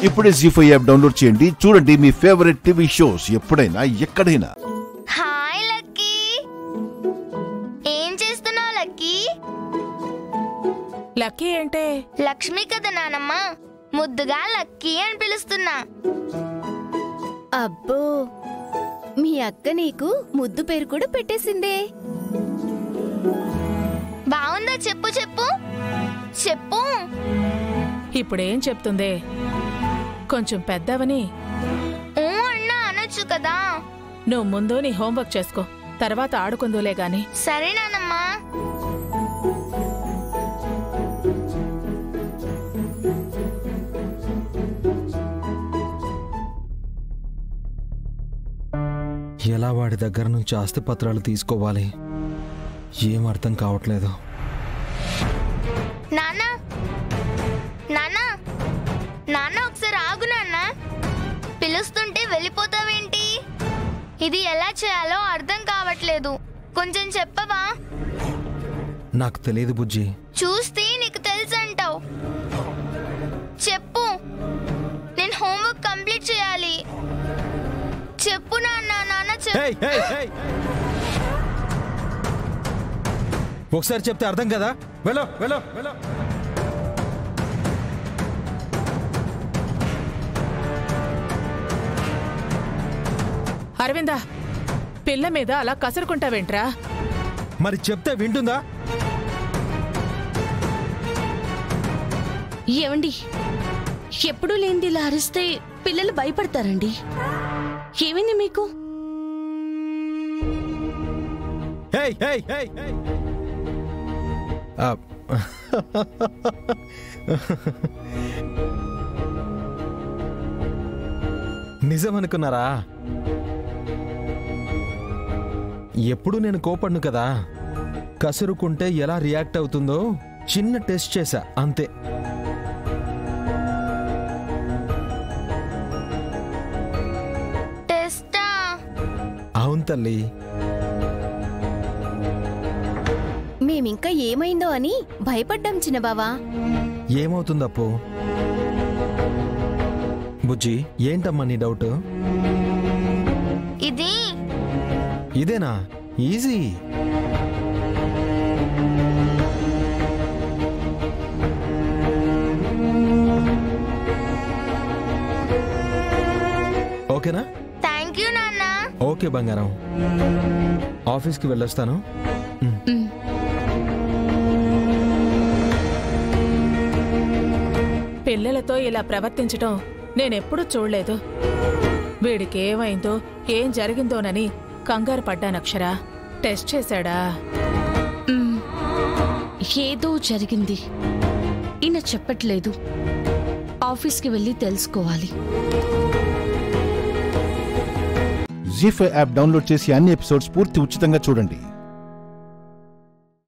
ఇప్పుడే ZEE5 app download చేయండి. చూడండి మీ ఫేవరెట్ టీవీ షోస్ ఎప్పుడైనా ఎక్కడైనా. హాయ్ లక్కీ, ఏం చేస్తున్నావు లక్కీ? లక్కీ అంటే లక్ష్మి కదా నానమ్మ, ముద్దుగా లక్కీ అని పిలుస్తున్నా. అబ్బో, మీ అక్క నీకు ముద్దు పేరు కూడా పెట్టేసిందే. బాగుందా? చెప్పు చెప్పు చెప్పు. ఇప్పుడేం చెప్తుందే? కొంచెం పెద్దవని అన్నా అనొచ్చు కదా. నువ్వు ముందు నీ హోంవర్క్ చేసుకో, తర్వాత ఆడుకుందులే గాని. సరే నానమ్మా. ఎలా వాడి దగ్గర నుంచి ఆస్తిపత్రాలు తీసుకోవాలి, ఏం అర్థం కావట్లేదు. నాన్న నాన్న నాన్న, ఒకసారి ఆగు నాన్న. పిలుస్తుంటే వెళ్ళిపోతావేంటి? ఇది ఎలా చేయాలో అర్థం కావట్లేదు, కొంచెం చెప్పవా? నాకు తెలియదు బుజ్జి. చూస్తే నీకు తెలుసు అంటావు. చెప్పు, నేను హోంవర్క్ కంప్లీట్ చేయాలి. చెప్పు నాన్న. నాన్న ఒకసారి చెప్తే అర్థం కదా. వెళ్ళు వెళ్ళు వెళ్ళు. అరవిందా, పిల్ల మీద అలా కసురుకుంటావేంట్రా? మరి చెప్తే వింటుందా? ఏమండి, ఎప్పుడూ లేనిది ఇలా అరిస్తే పిల్లలు భయపడతారండి. ఏమైంది మీకు? నిజమనుకున్నారా? ఎప్పుడు నేను కోపడ్ను కదా. కసురుకుంటే ఎలా రియాక్ట్ అవుతుందో చిన్న టెస్ట్ చేశా అంతే. టెస్టా? అవును తల్లి. మేమింకా ఏమైందో అని భయపడ్డాం చిన్నబావా. ఏమవుతుందప్పు? బుజ్జి, ఏంటమ్మా నీ డౌట్? ఇదేనా? ఈజీ. ఓకేనా? థ్యాంక్ యూ నాన్న. ఓకే బంగారం, ఆఫీస్కి వెళ్ళొస్తాను. పిల్లలతో ఇలా ప్రవర్తించటం నేనెప్పుడూ చూడలేదు. వీడికేమైందో ఏం జరిగిందోనని కంగారు పడ్డానక్షరా. టెస్ట్ చేశాడా? ఏదో జరిగింది, ఈయన చెప్పట్లేదు. ఆఫీస్కి వెళ్ళి తెలుసుకోవాలి. ZEE5 యాప్ డౌన్లోడ్ చేసి అన్ని ఎపిసోడ్స్ పూర్తి ఉచితంగా చూడండి.